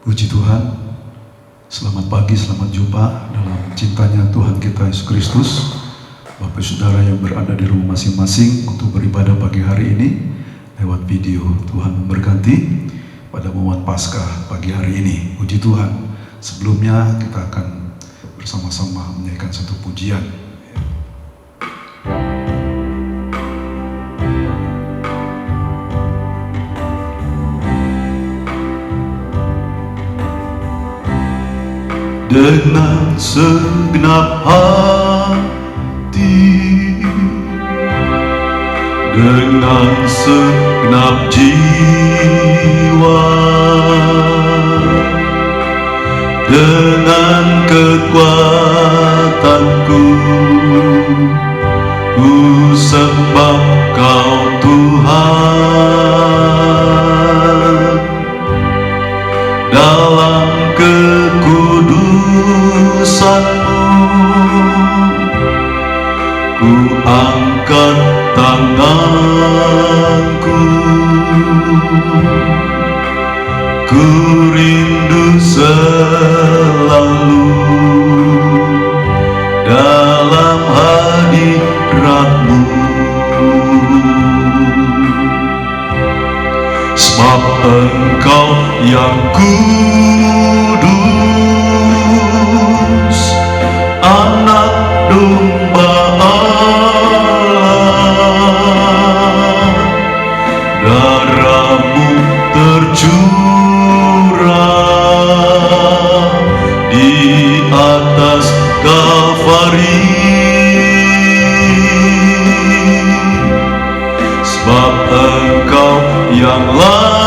Puji Tuhan, selamat pagi, selamat jumpa dalam cintanya Tuhan kita Yesus Kristus. Bapak Saudara yang berada di rumah masing-masing untuk beribadah pagi hari ini lewat video, Tuhan memberkati pada momen Paskah pagi hari ini. Puji Tuhan. Sebelumnya kita akan bersama-sama menyanyikan satu pujian. Dengan segenap hati, dengan segenap jiwa, dengan kekuatanku, ku sembah Kau Tuhan. Dalam kekudusan-Mu, ku angkat tanganku, ku rindu selalu dalam hadirat-Mu. Sebab Engkau yang kudus, Anak Domba Allah, darah-Mu tercurah di atas Kalvari. Sebab Engkau yang layak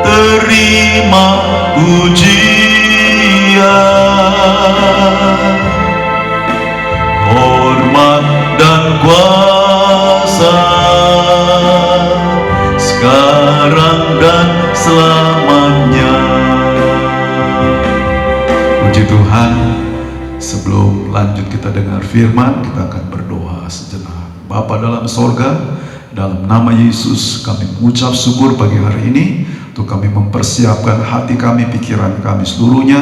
terima pujian, hormat dan kuasa sekarang dan selamanya. Puji Tuhan. Sebelum lanjut kita dengar firman, kita akan berdoa sejenak. Bapa dalam sorga, dalam nama Yesus kami mengucap syukur pagi hari ini untuk kami mempersiapkan hati kami, pikiran kami seluruhnya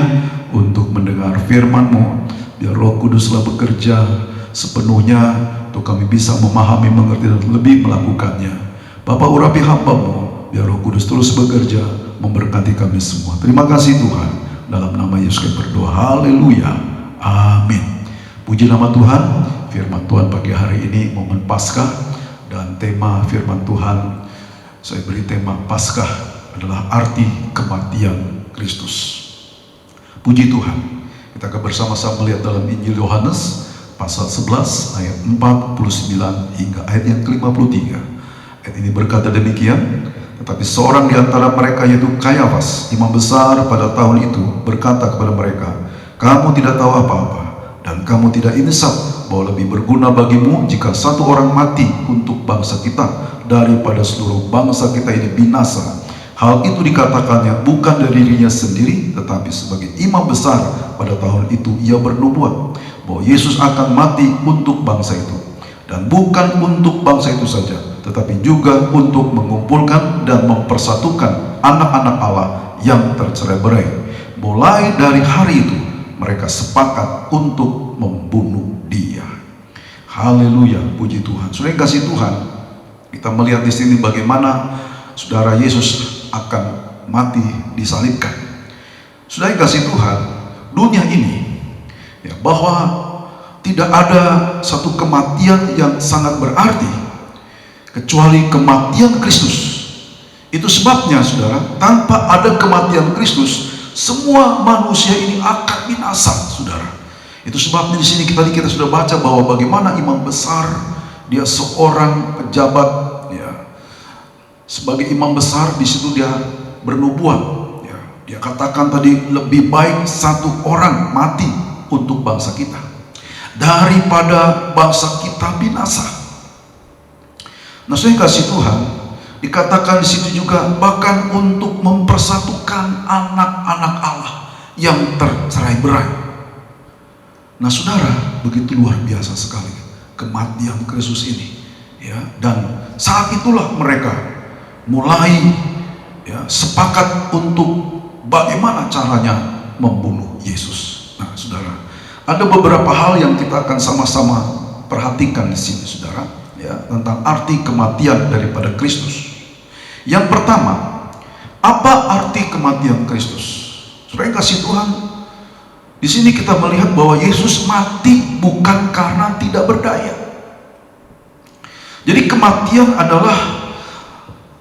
untuk mendengar firman-Mu. Biar Roh Kuduslah bekerja sepenuhnya untuk kami bisa memahami, mengerti dan lebih melakukannya. Bapa, urapi hamba-Mu, biar Roh Kudus terus bekerja memberkati kami semua. Terima kasih Tuhan. Dalam nama Yesus kami berdoa. Haleluya. Amin. Puji nama Tuhan. Firman Tuhan pagi hari ini momen Paskah, dan tema firman Tuhan saya beri tema Paskah adalah arti kematian Kristus. Puji Tuhan. Kita akan bersama-sama melihat dalam Injil Yohanes pasal 11 ayat 49 hingga ayat yang ke-53. Ayat ini berkata demikian, tetapi seorang di antara mereka yaitu Kayafas, imam besar pada tahun itu, berkata kepada mereka, kamu tidak tahu apa-apa, dan kamu tidak insaf bahwa lebih berguna bagimu jika satu orang mati untuk bangsa kita daripada seluruh bangsa kita ini binasa. Hal itu dikatakannya bukan dari dirinya sendiri, tetapi sebagai imam besar pada tahun itu ia bernubuat bahwa Yesus akan mati untuk bangsa itu, dan bukan untuk bangsa itu saja, tetapi juga untuk mengumpulkan dan mempersatukan anak-anak Allah yang tercerai-berai. Mulai dari hari itu mereka sepakat untuk membunuh Dia. Haleluya, puji Tuhan. Saudara yang kasih Tuhan, kita melihat di sini bagaimana saudara Yesus akan mati disalibkan. Saudara yang kasih Tuhan, dunia ini ya, bahwa tidak ada satu kematian yang sangat berarti kecuali kematian Kristus. Itu sebabnya saudara, tanpa ada kematian Kristus, semua manusia ini akan binasa, saudara. Itu sebabnya di sini kita sudah baca bahwa bagaimana imam besar, dia seorang pejabat, ya, sebagai imam besar di situ dia bernubuat, ya. Dia katakan tadi lebih baik satu orang mati untuk bangsa kita daripada bangsa kita binasa. Nah, saya kasih Tuhan, dikatakan di situ juga bahkan untuk mempersatukan anak-anak Allah yang tercerai-berai. Nah saudara, begitu luar biasa sekali kematian Kristus ini, ya. Dan saat itulah mereka mulai sepakat untuk bagaimana caranya membunuh Yesus. Nah, saudara, ada beberapa hal yang kita akan sama-sama perhatikan di sini, saudara, tentang arti kematian daripada Kristus. Yang pertama, apa arti kematian Kristus? Saudara yang kasih Tuhan, di sini kita melihat bahwa Yesus mati bukan karena tidak berdaya. Jadi kematian adalah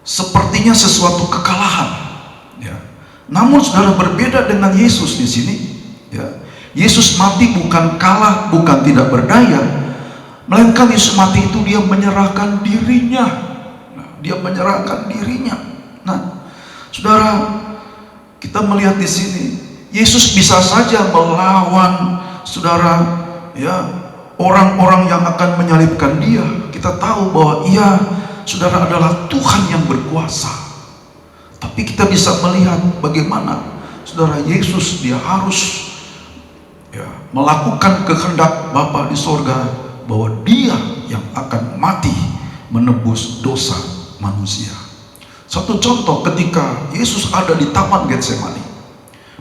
sepertinya sesuatu kekalahan. Namun saudara, berbeda dengan Yesus di sini. Yesus mati bukan kalah, bukan tidak berdaya, melainkan Yesus mati itu dia menyerahkan dirinya. Dia menyerahkan dirinya. Nah, saudara, kita melihat di sini Yesus bisa saja melawan, saudara, orang-orang yang akan menyalibkan dia. Kita tahu bahwa saudara, adalah Tuhan yang berkuasa. Tapi kita bisa melihat bagaimana, saudara, Yesus dia harus melakukan kehendak Bapa di sorga, bahwa dia yang akan mati menebus dosa manusia. Satu contoh, ketika Yesus ada di Taman Getsemani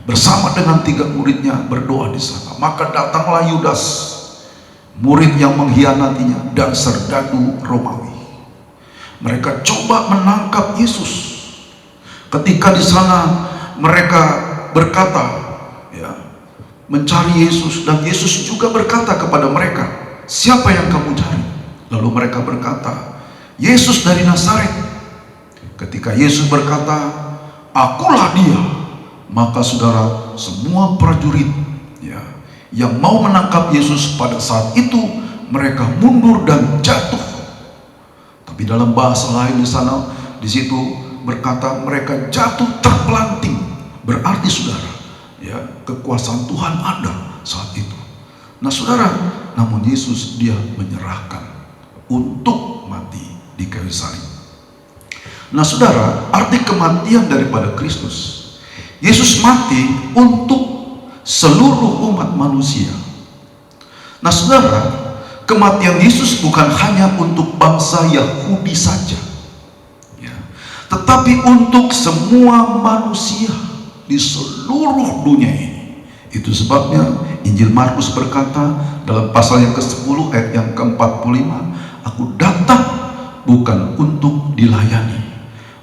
bersama dengan 3 muridnya berdoa di sana, maka datanglah Yudas, murid yang mengkhianatinya, dan serdadu Romawi. Mereka coba menangkap Yesus. Ketika di sana mereka berkata, mencari Yesus, dan Yesus juga berkata kepada mereka, siapa yang kamu cari? Lalu mereka berkata, Yesus dari Nazaret. Ketika Yesus berkata, akulah dia, maka saudara, semua prajurit yang mau menangkap Yesus pada saat itu, mereka mundur dan jatuh. Tapi dalam bahasa lain di sana, di situ berkata mereka jatuh terpelanting. Berarti saudara, kekuasaan Tuhan ada saat itu. Nah saudara, namun Yesus dia menyerahkan untuk mati di kayu salib. Nah saudara, arti kematian daripada Kristus, Yesus mati untuk seluruh umat manusia. Nah saudara, kematian Yesus bukan hanya untuk bangsa Yahudi saja, tetapi untuk semua manusia di seluruh dunia ini. Itu sebabnya Injil Markus berkata dalam pasal yang ke-10 ayat yang ke-45, aku datang bukan untuk dilayani,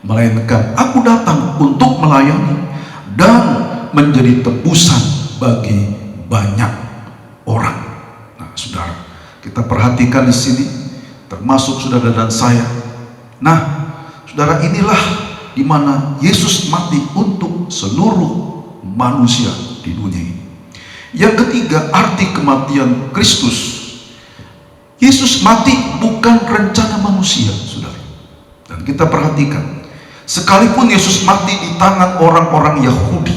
melainkan aku datang untuk melayani dan menjadi tebusan bagi banyak orang. Nah saudara, kita perhatikan di sini, termasuk saudara dan saya. Nah saudara, inilah di mana Yesus mati untuk seluruh manusia di dunia ini. Yang ketiga, arti kematian Kristus. Yesus mati bukan rencana manusia, saudara. Dan kita perhatikan, sekalipun Yesus mati di tangan orang-orang Yahudi,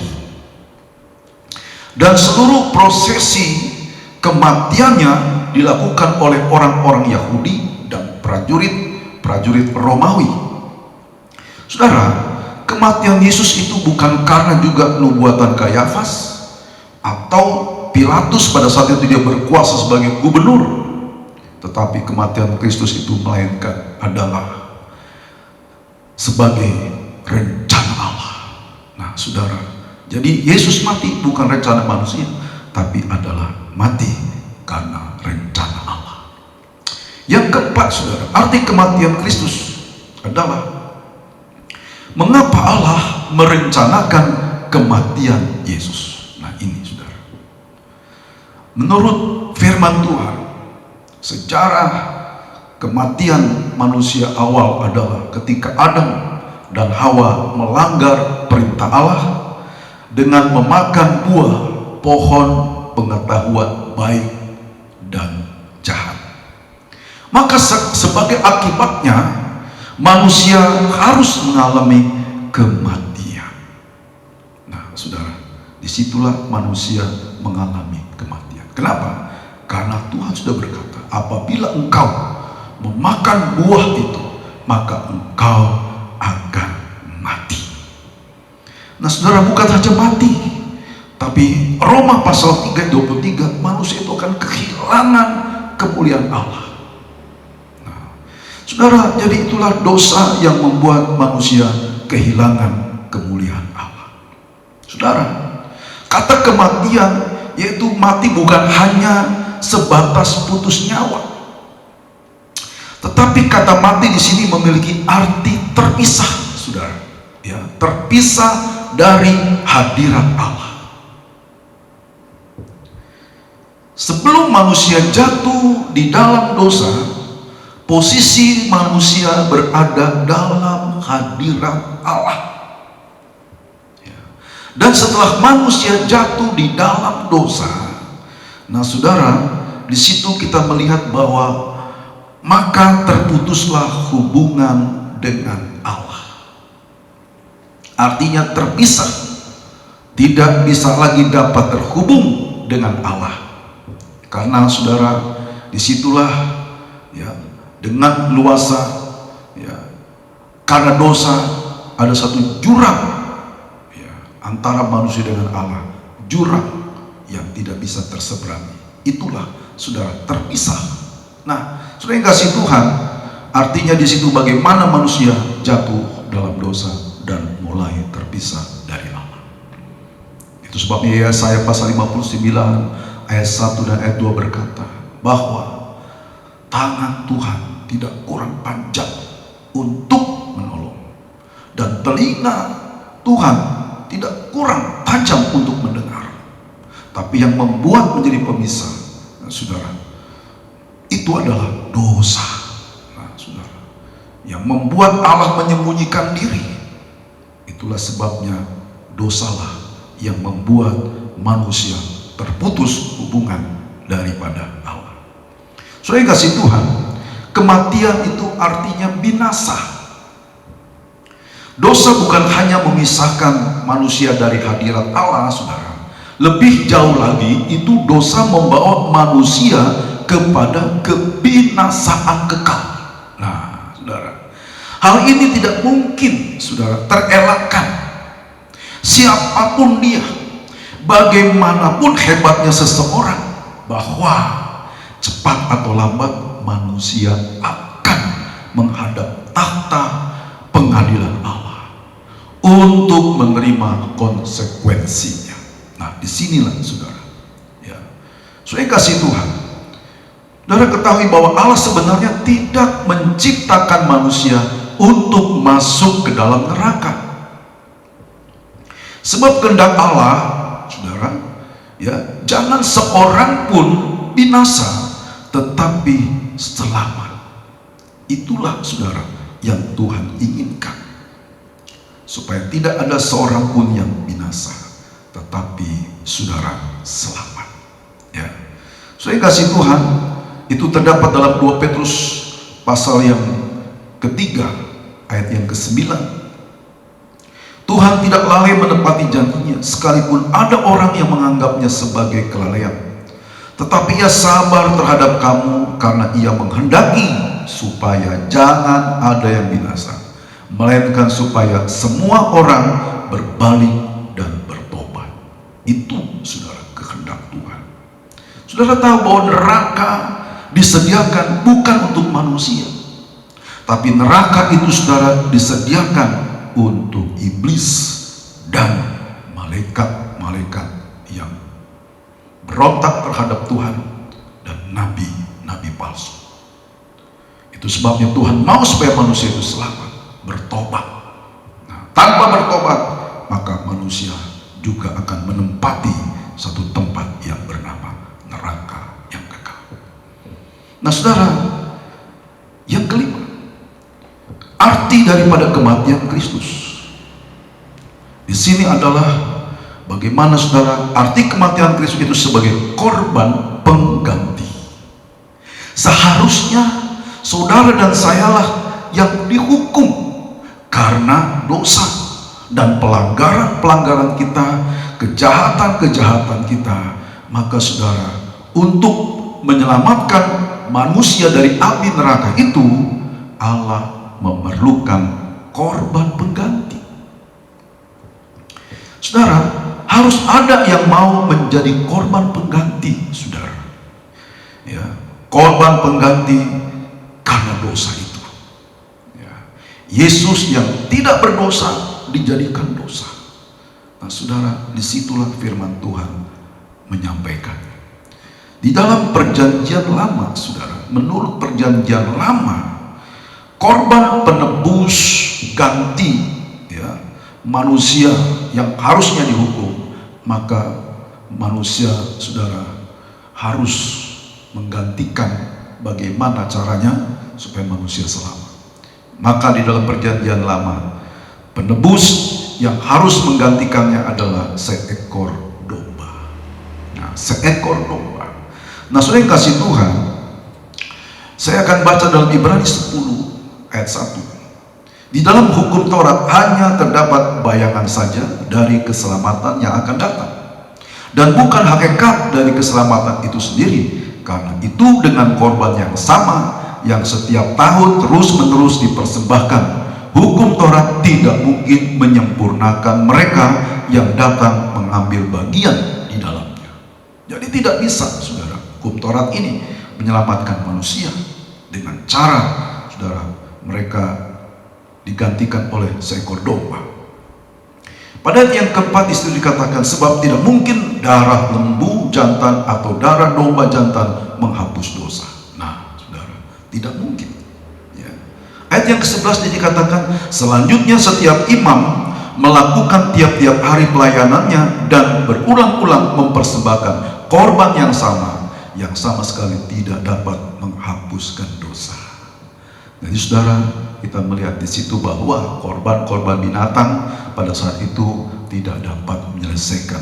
dan seluruh prosesi kematiannya dilakukan oleh orang-orang Yahudi dan prajurit Romawi. Saudara, kematian Yesus itu bukan karena juga nubuatan Kayafas atau Pilatus pada saat itu dia berkuasa sebagai gubernur, tetapi kematian Kristus itu melainkan adalah sebagai rencana Allah. Nah saudara, jadi Yesus mati bukan rencana manusia, tapi adalah mati karena rencana Allah. Yang keempat saudara, arti kematian Kristus adalah mengapa Allah merencanakan kematian Yesus. Nah ini saudara, menurut firman Tuhan, sejarah kematian manusia awal adalah ketika Adam dan Hawa melanggar perintah Allah dengan memakan buah pohon pengetahuan baik dan jahat. Maka sebagai akibatnya manusia harus mengalami kematian. Nah saudara, disitulah manusia mengalami kematian. Kenapa? Karena Tuhan sudah berkata, apabila engkau memakan buah itu, maka engkau akan mati. Nah saudara, bukan saja mati, tapi Roma pasal 3:23, manusia itu akan kehilangan kemuliaan Allah. Saudara, jadi itulah dosa yang membuat manusia kehilangan kemuliaan Allah. Saudara, kata kematian, yaitu mati bukan hanya sebatas putus nyawa, tetapi kata mati di sini memiliki arti terpisah, saudara. Ya, terpisah dari hadirat Allah. Sebelum manusia jatuh di dalam dosa, posisi manusia berada dalam hadirat Allah. Dan setelah manusia jatuh di dalam dosa, nah saudara, di situ kita melihat bahwa maka terputuslah hubungan dengan Allah. Artinya terpisah, tidak bisa lagi dapat terhubung dengan Allah. Karena saudara, disitulah ya, dengan luasa ya, karena dosa ada satu jurang antara manusia dengan Allah, jurang yang tidak bisa terseberangi. Itulah saudara, terpisah. Nah, saudara yang kasih Tuhan, artinya di situ bagaimana manusia jatuh dalam dosa dan mulai terpisah dari Allah. Itu sebabnya Yesaya pasal 59 ayat 1 dan ayat 2 berkata bahwa tangan Tuhan tidak kurang panjang untuk menolong, dan telinga Tuhan tidak kurang tajam untuk mendengar, tapi yang membuat menjadi pemisah, nah, saudara, itu adalah dosa. Nah, saudara, yang membuat Allah menyembunyikan diri, itulah sebabnya dosalah yang membuat manusia terputus hubungan daripada Allah. Saudara yang kasih Tuhan, kematian itu artinya binasa. Dosa bukan hanya memisahkan manusia dari hadirat Allah, saudara. Lebih jauh lagi, itu dosa membawa manusia kepada kebinasaan kekal. Nah, saudara, hal ini tidak mungkin, saudara, terelakkan. Siapapun dia, bagaimanapun hebatnya seseorang, bahwa cepat atau lambat manusia akan menghadap tahta pengadilan Allah untuk menerima konsekuensinya. Nah, disinilah saudara, ya, saudara kasih Tuhan, saudara ketahui bahwa Allah sebenarnya tidak menciptakan manusia untuk masuk ke dalam neraka. Sebab kehendak Allah, saudara, ya, jangan seorang pun binasa, tetapi selamat. Itulah saudara yang Tuhan inginkan, supaya tidak ada seorang pun yang binasa, tetapi saudara selamat. Ya, saudara kasih Tuhan, itu terdapat dalam 2 Petrus pasal yang ketiga ayat yang ke-9. Tuhan tidak lalai menepati janjinya, sekalipun ada orang yang menganggapnya sebagai kelalaian, tetapi Ia sabar terhadap kamu karena Ia menghendaki supaya jangan ada yang binasa, melainkan supaya semua orang berbalik dan bertobat. Itu saudara kehendak Tuhan. Saudara tahu bahwa neraka disediakan bukan untuk manusia, tapi neraka itu saudara disediakan untuk iblis dan malaikat-malaikat yang berontak terhadap Tuhan dan nabi-nabi palsu. Itu sebabnya Tuhan mau supaya manusia itu selamat, bertobat. Nah, tanpa bertobat, maka manusia juga akan menempati satu tempat yang bernama neraka yang kekal. Nah, saudara, yang kelima, arti daripada kematian Kristus. Di sini adalah bagaimana saudara, arti kematian Kristus itu sebagai korban pengganti. Seharusnya saudara dan sayalah yang dihukum karena dosa dan pelanggaran-pelanggaran kita, kejahatan-kejahatan kita. Maka saudara, untuk menyelamatkan manusia dari api neraka itu, Allah memerlukan korban pengganti. Saudara, harus ada yang mau menjadi korban pengganti, saudara. Ya, korban pengganti karena dosa itu. Yesus yang tidak berdosa dijadikan dosa. Nah saudara, disitulah firman Tuhan menyampaikan. Di dalam perjanjian lama, saudara, menurut perjanjian lama, korban penebus ganti, ya, manusia yang harusnya dihukum, maka manusia, saudara, harus menggantikan bagaimana caranya supaya manusia selamat. Maka di dalam perjanjian lama, penebus yang harus menggantikannya adalah seekor domba. Nah, seekor domba. Nah, saudara yang kasih Tuhan, saya akan baca dalam Ibrani 10 ayat 1. Di dalam hukum Taurat hanya terdapat bayangan saja dari keselamatan yang akan datang, dan bukan hakikat dari keselamatan itu sendiri. Karena itu dengan korban yang sama yang setiap tahun terus-menerus dipersembahkan, hukum Taurat tidak mungkin menyempurnakan mereka yang datang mengambil bagian di dalamnya. Jadi tidak bisa, saudara, hukum Taurat ini menyelamatkan manusia dengan cara, saudara, mereka digantikan oleh seekor domba. Pada ayat yang keempat disitu dikatakan, sebab tidak mungkin darah lembu jantan atau darah domba jantan menghapus dosa. Nah, saudara, tidak mungkin. Ya. Ayat yang ke-11 dikatakan, selanjutnya setiap imam melakukan tiap-tiap hari pelayanannya dan berulang-ulang mempersembahkan korban yang sama sekali tidak dapat menghapuskan dosa. Jadi saudara, kita melihat di situ bahwa korban-korban binatang pada saat itu tidak dapat menyelesaikan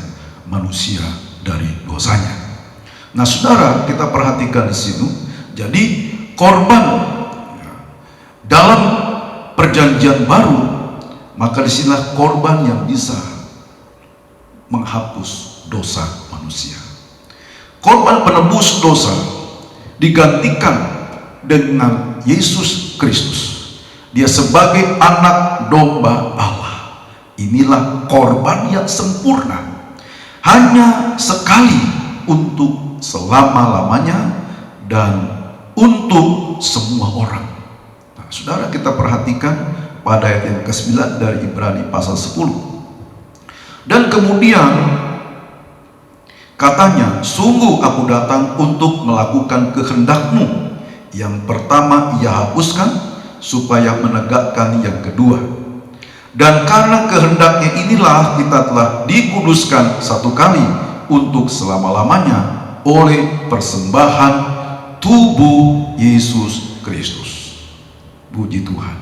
manusia dari dosanya. Nah saudara, kita perhatikan di sini, jadi korban dalam perjanjian baru, maka disinilah korban yang bisa menghapus dosa manusia. Korban penebus dosa digantikan dengan Yesus Kristus. Dia sebagai anak domba Allah. Inilah korban yang sempurna, hanya sekali untuk selama-lamanya dan untuk semua orang. Nah, saudara, kita perhatikan pada ayat yang ke-9 dari Ibrani pasal 10. Dan kemudian katanya, sungguh aku datang untuk melakukan kehendak-Mu. Yang pertama ia hapuskan, supaya menegakkan yang kedua. Dan karena kehendaknya inilah kita telah dikuduskan satu kali untuk selama-lamanya oleh persembahan tubuh Yesus Kristus. Puji Tuhan.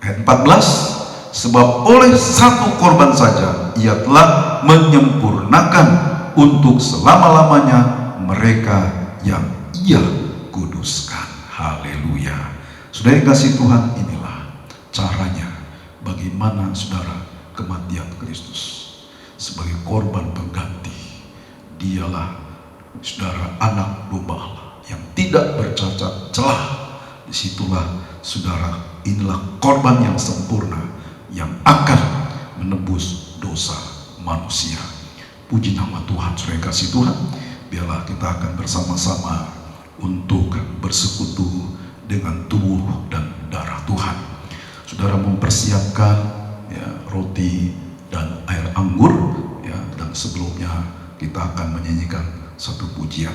Ayat 14, sebab oleh satu korban saja ia telah menyempurnakan untuk selama-lamanya mereka yang ia kuduskan. Haleluya. Saudara yang kasih Tuhan, inilah caranya bagaimana saudara kematian Kristus sebagai korban pengganti. Dialah saudara anak domba Allah yang tidak bercacat celah. Disitulah saudara, inilah korban yang sempurna yang akan menebus dosa manusia. Puji nama Tuhan. Saudara yang kasih Tuhan, biarlah kita akan bersama-sama untuk bersekutu dengan tubuh dan darah Tuhan. Saudara mempersiapkan ya, roti dan air anggur ya, dan sebelumnya kita akan menyanyikan satu pujian.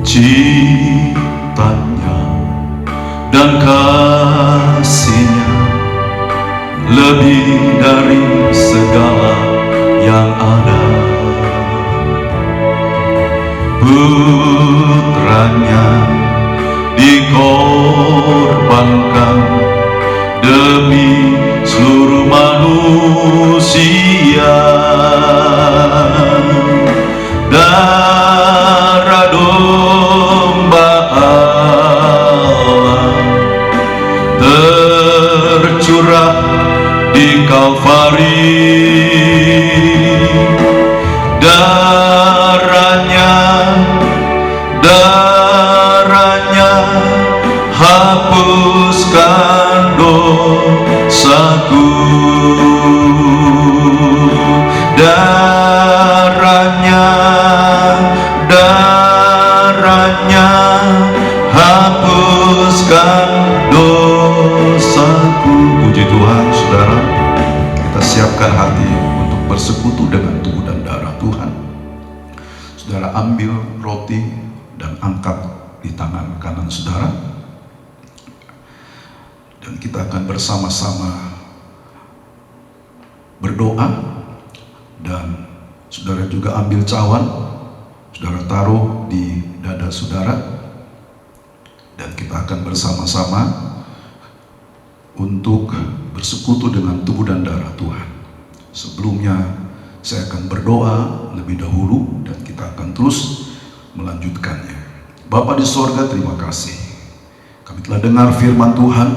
Cintanya dan kasihnya lebih dari segala yang ada. Putranya dikorbankan demi seluruh manusia. Darah domba Allah tercurah di Kalvari. Darahnya hapuskan dosaku. Saudara ambil roti dan angkat di tangan kanan saudara. Dan kita akan bersama-sama berdoa. Dan saudara juga ambil cawan, saudara taruh di dada saudara. Dan kita akan bersama-sama untuk bersekutu dengan tubuh dan darah Tuhan. Sebelumnya saya akan berdoa lebih dahulu dan kita akan terus melanjutkannya. Bapa di sorga, terima kasih. Kami telah dengar firman Tuhan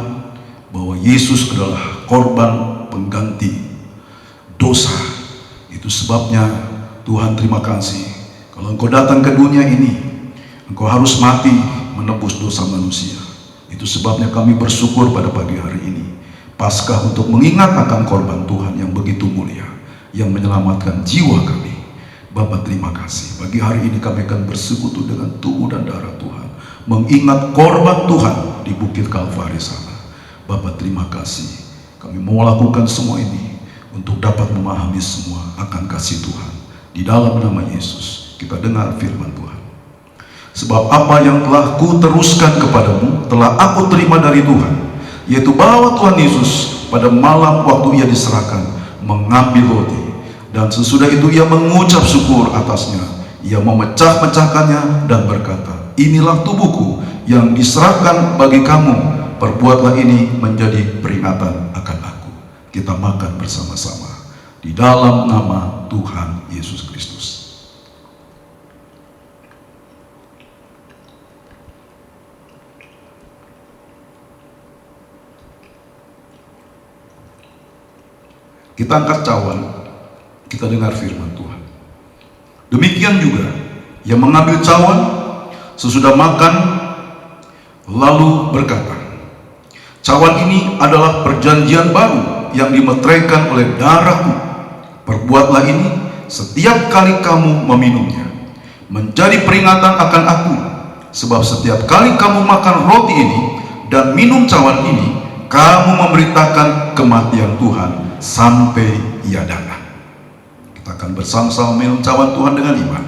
bahwa Yesus adalah korban pengganti dosa. Itu sebabnya Tuhan, terima kasih. Kalau Engkau datang ke dunia ini, Engkau harus mati menebus dosa manusia. Itu sebabnya kami bersyukur pada pagi hari ini, Paskah, untuk mengingat akan korban Tuhan yang begitu mulia, yang menyelamatkan jiwa kami. Bapa, terima kasih. Pagi hari ini kami akan bersekutu dengan tubuh dan darah Tuhan, mengingat korban Tuhan di Bukit Kalvari sana. Bapa, terima kasih. Kami mau lakukan semua ini untuk dapat memahami semua akan kasih Tuhan. Di dalam nama Yesus kita dengar firman Tuhan. Sebab apa yang telah ku teruskan kepadamu telah aku terima dari Tuhan, yaitu bahwa Tuhan Yesus pada malam waktu ia diserahkan mengambil roti, dan sesudah itu ia mengucap syukur atasnya, ia memecah-mecahkannya dan berkata, inilah tubuhku yang diserahkan bagi kamu, perbuatlah ini menjadi peringatan akan aku. Kita makan bersama-sama di dalam nama Tuhan Yesus Kristus. Kita angkat cawan, kita dengar firman Tuhan. Demikian juga ia mengambil cawan sesudah makan, lalu berkata, cawan ini adalah perjanjian baru yang dimeteraikan oleh darahku. Perbuatlah ini setiap kali kamu meminumnya, menjadi peringatan akan aku. Sebab setiap kali kamu makan roti ini dan minum cawan ini, kamu memberitakan kematian Tuhan sampai ia datang. Kita akan bersama-sama minum cawan Tuhan dengan iman.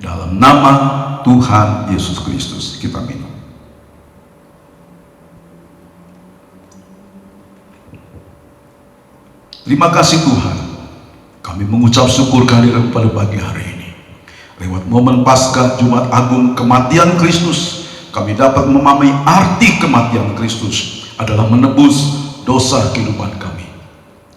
Dalam nama Tuhan Yesus Kristus kita minum. Terima kasih Tuhan, kami mengucap syukur kehadiran pada pagi hari ini. Lewat momen Paskah Jumat Agung kematian Kristus, kami dapat memahami arti kematian Kristus adalah menebus dosa kehidupan kami.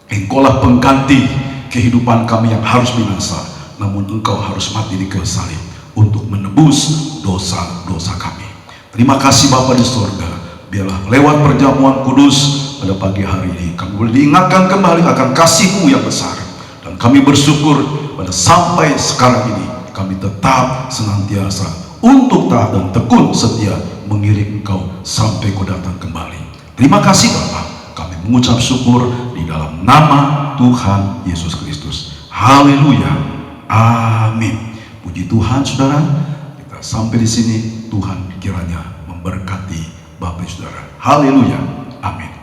Engkaulah pengganti kehidupan kami yang harus binasa, namun Engkau harus mati di kayu salib untuk menebus dosa-dosa kami. Terima kasih Bapa di sorga, biarlah lewat perjamuan kudus pada pagi hari ini kami boleh diingatkan kembali akan kasih-Mu yang besar, dan kami bersyukur pada sampai sekarang ini kami tetap senantiasa untuk taat dan tekun setia mengiring Engkau sampai Kau datang kembali. Terima kasih Bapa, kami mengucap syukur di dalam nama Tuhan Yesus Kristus. Haleluya, amin. Puji Tuhan saudara, kita sampai di sini. Tuhan kiranya memberkati Bapak saudara. Haleluya, amin.